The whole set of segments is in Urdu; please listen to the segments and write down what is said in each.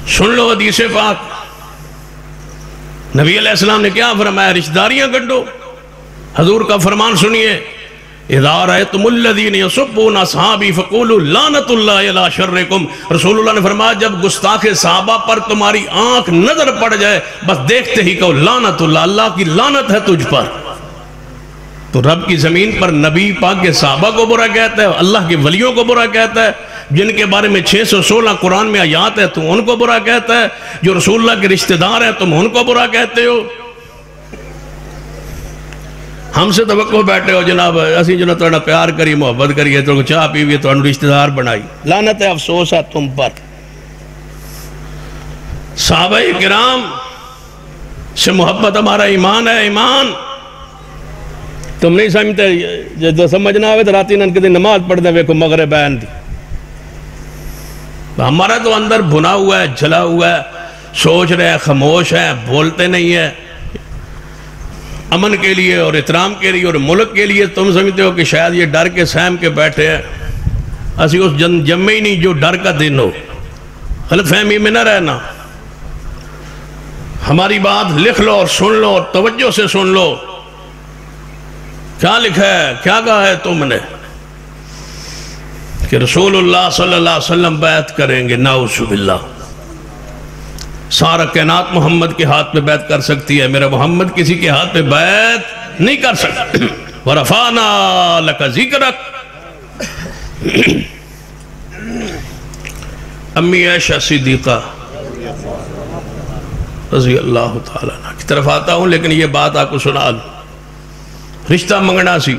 سن لو حدیث پاک، نبی علیہ السلام نے کیا فرمایا؟ رشتہ داریاں گڈو۔ حضور کا فرمان سنیے، اذا رأیتم الذین یسبون اصحابی فقولوا لعنت اللہ علی شرکم۔ رسول اللہ نے فرمایا جب گستاخ صحابہ پر تمہاری آنکھ نظر پڑ جائے بس دیکھتے ہی کہو لعنت اللہ، اللہ کی لعنت ہے تجھ پر۔ تو رب کی زمین پر نبی پاک کے صحابہ کو برا کہتا ہے، اللہ کے ولیوں کو برا کہتا ہے، جن کے بارے میں 616 قرآن میں آیات ہے تو ان کو برا کہتا ہے، جو رسول اللہ کے رشتہ دار ہیں تم ان کو برا کہتے ہو۔ ہم سے توقع بیٹھے ہو جناب اسی جنہوں تھوڑا پیار کری محبت کریے تو چاہ پیویے تو رشتہ دار بنائی، لعنت ہے افسوس ہے تم پر۔ صحابہ کرام سے محبت ہمارا ایمان ہے، ایمان تم نہیں سمجھتے، جو سمجھنا ہوئے تو راتی ننکہ دن نماز پڑھ دیں ویکو مغرب این دی۔ ہمارا تو اندر بھنا ہوا ہے، جلا ہوا ہے، سوچ رہے ہیں، خاموش ہیں، بولتے نہیں ہیں۔ امن کے لیے اور احترام کے لیے اور ملک کے لیے تم سمجھتے ہو کہ شاید یہ ڈر کے سہم کے بیٹھے ہیں، اسی اس جمع ہی نہیں جو ڈر کا دن ہو۔ غلط فہمی میں نہ رہنا، ہماری بات لکھ لو اور سن لو اور توجہ سے سن لو۔ کیا لکھا ہے، کیا کہا ہے تم نے کہ رسول اللہ صلی اللہ علیہ وسلم بیعت کریں گے؟ نعوذ باللہ، سارا کائنات محمد کے ہاتھ پہ بیعت کر سکتی ہے، میرا محمد کسی کے ہاتھ پہ بیعت نہیں کر سکتا۔ وَرَفَعْنَا لَكَ ذِكْرَكَ۔ امی عائشہ صدیقہ رضی اللہ تعالیٰ عنہ کی طرف آتا ہوں، لیکن یہ بات آپ کو سنا دوں۔ رشتہ منگنا سی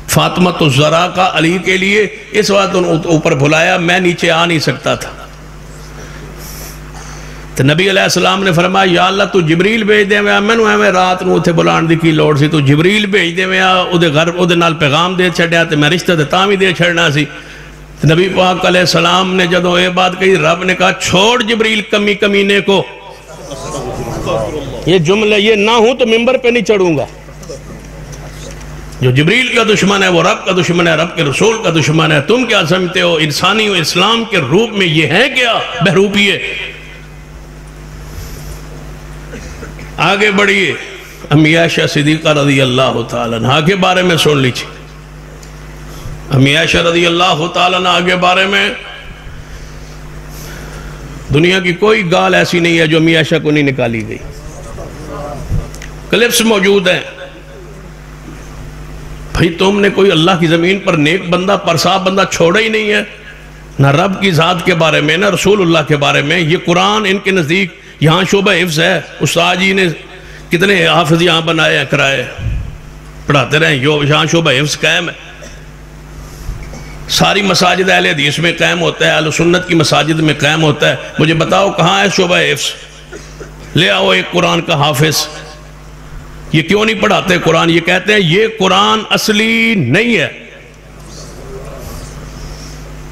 فاطمہ الزہرا کا علی کے لیے، اس وقت اوپر بھلایا، میں نیچے آ نہیں سکتا تھا۔ تو نبی علیہ السلام نے فرمایا یا اللہ تو جبریل بھیج دے میں، میں نے رات نو اتھے بلان دی کی لوڑ سی، تو جبریل بھیج دے میں اودے گھر اودے نال پیغام دے چھڑیا تے میں رشتہ تے تاں بھی دے چھڑنا سی۔ نبی پاک علیہ السلام نے جدوں یہ بات کہی، رب نے کہا چھوڑ جبریل کمی کمینے کو، یہ جملہ یہ نہ ہوں تو ممبر پہ نہیں چڑھوں گا۔ جو جبریل کا دشمن ہے وہ رب کا دشمن ہے، رب کے رسول کا دشمن ہے۔ تم کیا سمجھتے ہو انسانی و اسلام کے روپ میں یہ ہے کیا بہروپیے؟ آگے بڑھیے، امی عائشہ صدیقہ رضی اللہ تعالیٰ عنہ کے بارے میں سن لیجیے۔ امی عائشہ رضی اللہ تعالیٰ عنہ کے بارے میں دنیا کی کوئی گال ایسی نہیں ہے جو امی عائشہ کو نہیں نکالی گئی، کلپس موجود ہیں۔ بھئی تم نے کوئی اللہ کی زمین پر نیک بندہ پرصاف بندہ چھوڑا ہی نہیں ہے، نہ رب کی ذات کے بارے میں نہ رسول اللہ کے بارے میں۔ یہ قرآن ان کے نزدیک یہاں شعبہ حفظ ہے، استاد جی نے کتنے حافظ یہاں بنائے ہیں، کرائے پڑھاتے رہے، یہاں شعبہ حفظ قائم ہے۔ ساری مساجد اہل حدیث میں قائم ہوتا ہے، اہل سنت کی مساجد میں قائم ہوتا ہے۔ مجھے بتاؤ کہاں ہے شعبہ حفظ؟ لے آؤ ایک قرآن کا حافظ۔ یہ کیوں نہیں پڑھاتے قرآن؟ یہ کہتے ہیں یہ قرآن اصلی نہیں ہے۔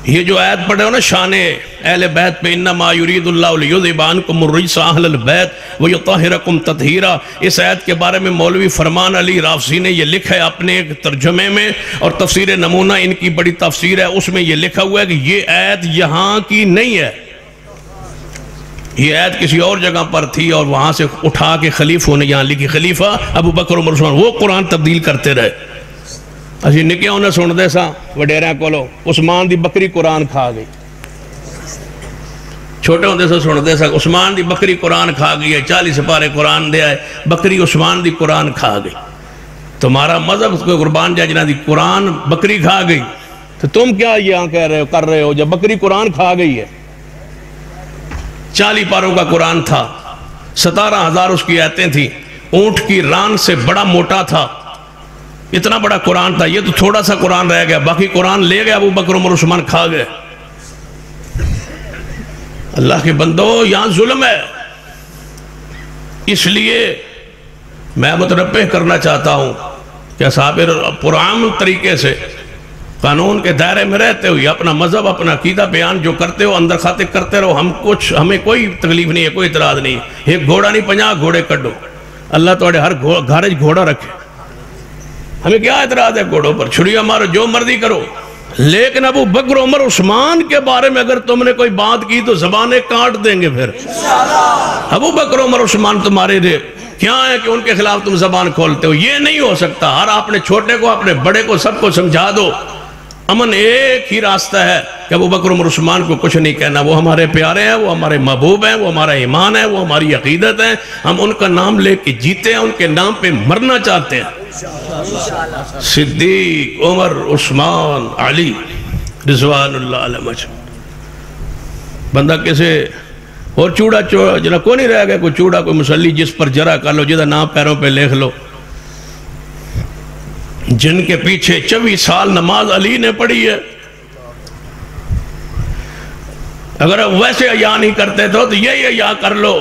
یہ جو آیت پڑھے ہو نا شان اہل بیت پہ، انما یرید اللہ لیذھب عنکم الرجس اہل البیت ویطہرکم تطہیرا، اس آیت کے بارے میں مولوی فرمان علی رافضی نے یہ لکھا ہے اپنے ایک ترجمے میں، اور تفسیر نمونہ ان کی بڑی تفسیر ہے، اس میں یہ لکھا ہوا ہے کہ یہ آیت یہاں کی نہیں ہے، یہ آیت کسی اور جگہ پر تھی اور وہاں سے اٹھا کے خلیفوں نے یہاں لکھی۔ خلیفہ ابو بکر عمر عثمان وہ قرآن تبدیل کرتے رہے۔ اسی نکے ہونے سن دے سا وڈیرہ کولو عثمان دی بکری قرآن کھا گئی، چھوٹے ہوندے سے سن دے سا عثمان دی بکری قرآن کھا گئی ہے، 40 سپارے قرآن دے آئے، بکری عثمان دی قرآن کھا گئی۔ تمہارا مذہب کوئی قربان جائے جنہ دی قرآن بکری کھا گئی، تو تم کیا یہاں کہہ رہے ہو کر رہے ہو جب بکری قرآن کھا گئی ہے؟ 40 پاروں کا قرآن تھا، 17,000 اس کی آیتیں تھیں، اونٹ کی ران سے بڑا موٹا تھا، اتنا بڑا قرآن تھا۔ یہ تو تھوڑا سا قرآن رہ گیا، باقی قرآن لے گیا ابو بکر عمر عثمان کھا گئے۔ اللہ کے بندو یہاں ظلم ہے، اس لیے میں متنبہ کرنا چاہتا ہوں کہ اصحاب پرامن طریقے سے قانون کے دائرے میں رہتے ہوئے اپنا مذہب اپنا عقیدہ بیان جو کرتے ہو اندر خاطر کرتے رہو، ہمیں کوئی تکلیف نہیں ہے، کوئی اعتراض نہیں ہے۔ ایک گھوڑا نہیں 50 گھوڑے کڈو، اللہ توڑے ہر گھر گھوڑا رکھے، ہمیں کیا اعتراض ہے گھوڑوں پر؟ چھڑیاں مارو، جو مرضی کرو، لیکن ابو بکر عمر عثمان کے بارے میں اگر تم نے کوئی بات کی تو زبانیں کاٹ دیں گے پھر. ابو بکر عمر عثمان تمہارے لیے کیا ہے کہ ان کے خلاف تم زبان کھولتے ہو؟ یہ نہیں ہو سکتا. ہر اپنے چھوٹے کو اپنے بڑے کو سب کو سمجھا دو. امن ایک ہی راستہ ہے کہ ابو بکر عمر عثمان کو کچھ نہیں کہنا. وہ ہمارے پیارے ہیں، وہ ہمارے محبوب ہیں، وہ ہمارا ایمان ہے، وہ ہماری عقیدت ہے. ہم ان کا نام لے کے جیتے ہیں، ان کے نام پہ مرنا چاہتے ہیں. صدیق، عمر، عثمان، علی رضوان اللہ علیہ. بندہ کیسے اور چوڑا جنا کو نہیں رہ گیا، کوئی چوڑا کوئی مسلی جس پر جرا کر لو، جدہ نام پیروں پہ لکھ لو. جن کے پیچھے 24 سال نماز علی نے پڑھی ہے. اگر ویسے عیاں نہیں کرتے تو یہی عیاں کر لو.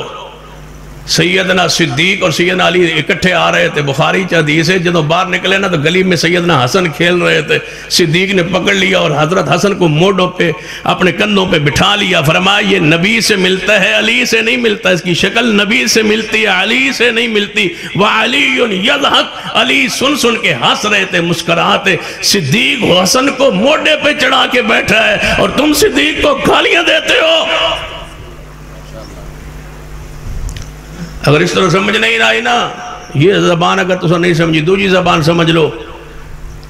سیدنا صدیق اور سیدنا علی اکٹھے آ رہے تھے. بخاری کی حدیث ہے جب باہر نکلے نا تو گلی میں سیدنا حسن کھیل رہے تھے. صدیق نے پکڑ لیا اور حضرت حسن کو موڈوں پہ اپنے کندھوں پہ بٹھا لیا. فرمایا یہ نبی سے ملتا ہے، علی سے نہیں ملتا. اس کی شکل نبی سے ملتی ہے، علی سے نہیں ملتی. وَعَلِيٌّ يَضْحَكُ، علی سن سن کے ہنس رہے تھے، مسکراتے. صدیق حسن کو موڈے پہ چڑھا کے بیٹھا ہے اور تم صدیق کو گالیاں دیتے ہو. اگر اس طرح سمجھ نہیں رہی نا، یہ زبان اگر تو نہیں سمجھی، دوسری زبان سمجھ لو.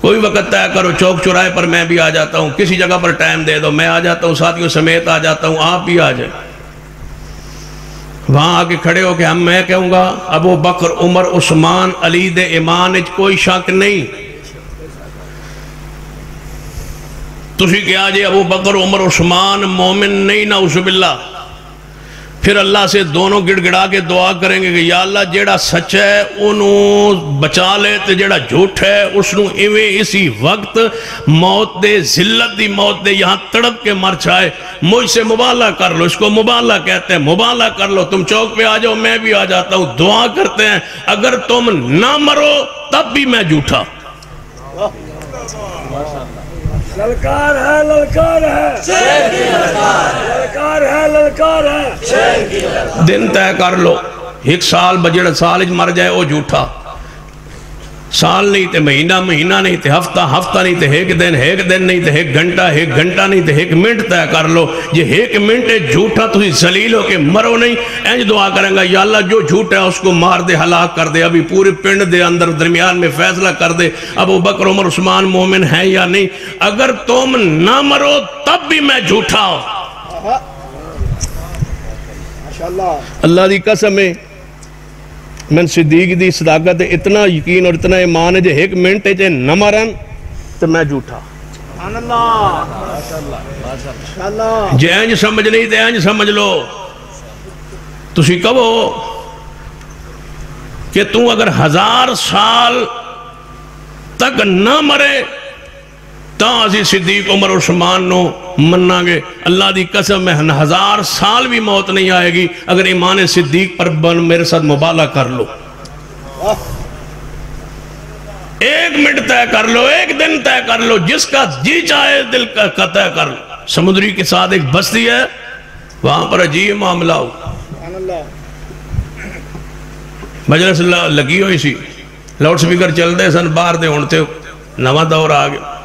کوئی وقت طے کرو، چوک چوراہے پر میں بھی آ جاتا ہوں. کسی جگہ پر ٹائم دے دو، میں آ جاتا ہوں، ساتھیوں سمیت آ جاتا ہوں، آپ بھی آ جائیں. وہاں آگے کھڑے ہو کہ میں کہوں گا ابو بکر عمر عثمان علی دے ایمان وچ کوئی شک نہیں. تسی کہا جی ابو بکر عمر عثمان مومن نہیں، نعوذ باللہ. پھر اللہ سے دونوں گڑ گڑا کے دعا کریں گے کہ یا اللہ جیڑا سچ ہے انہوں بچا لے تے جیڑا جھوٹ ہے اس نوں ایویں اسی وقت موت دے، ذلت دی موت دے، یہاں تڑپ کے مر جائے. مجھ سے مبالغہ کر لو، اس کو مبالغہ کہتے ہیں. مبالغہ کر لو، تم چوک پہ آ جاؤ، میں بھی آ جاتا ہوں. دعا کرتے ہیں اگر تم نہ مرو تب بھی میں جھوٹا. للکار ہے، للکار ہے، للکار ہے، للکار ہے. دن طے کر لو. ایک سال بجڑ سال مر جائے وہ جھوٹا. سال نہیں تے مہینہ، مہینہ نہیں تے ہفتہ، ہفتہ نہیں تے ایک دن نہیں تے ایک گھنٹہ نہیں تے ایک منٹ طے کر لو. یہ ایک منٹ جھوٹا تسی ذلیل ہو کے مرو نہیں. انج دعا کریں گا یا اللہ جو جھوٹ ہے اس کو مار دے، ہلاک کر دے. ابھی پورے پنڈ دے اندر درمیان میں فیصلہ کر دے ابو بکر عمر عثمان مومن ہے یا نہیں. اگر تم نہ مرو تب بھی میں جھوٹا ہوں. اللہ دی قسم ہے میں صدیق دی صداقت اتنا یقین اور اتنا ایمان ہے جے ایک منٹ ہے جے نہ مرن تو میں جھوٹا. جے انج سمجھ نہیں تے انج سمجھ لو. تسی کہو کہ تو اگر 1000 سال تک نہ مرے تاں اسی صدیق عمر عثمان نو مننا گے. اللہ دی قسم میں 1000 سال بھی موت نہیں آئے گی اگر ایمان صدیق پر میرے ساتھ مبالغہ کر لو. ایک منٹ طے کر لو، ایک دن طے کر لو، جس کا جی چاہے دل کا طے کر لو. سمندری کے ساتھ ایک بستی ہے، وہاں پر عجیب معاملہ ہو. مجلس لگی ہوئی سی، لاؤڈ سپیکر چل دے سن، باہر دے ہونتے نواں دور آ گیا،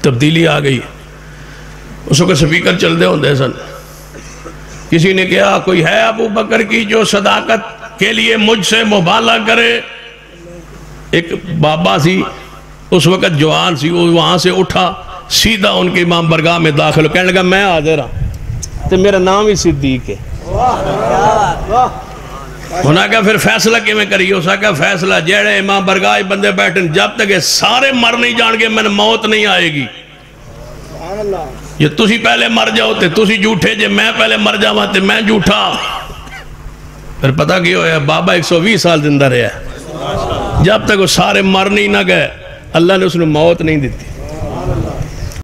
تبدیلی آ گئی. اس کو سپیکر چل دے ہوندے سن. کسی نے کہا کوئی ہے ابو بکر کی جو صداقت کے لیے مجھ سے مبالغہ کرے. ایک بابا سی اس وقت جوان سی، وہ وہاں سے اٹھا سیدھا ان کے امام برگاہ میں داخل ہو، کہنے لگا میں حاضر ہوں تو میرا نام ہی صدیق ہے. انہاں کہا پھر فیصلہ کی میں کری. اسا کہا فیصلہ جیڑے امام برگاہ بندے بیٹھن جب تک سارے مر نہیں جان گے میں موت نہیں آئے گی. یہ تسی پہلے مر جاؤ تے تسی جھوٹے، جے میں پہلے مر جاواں تے میں جھوٹا. پھر پتہ کی ہویا بابا 120 سال زندہ رہا. جب تک وہ سارے مر نہیں نہ گئے اللہ نے اس نے موت نہیں دیتی.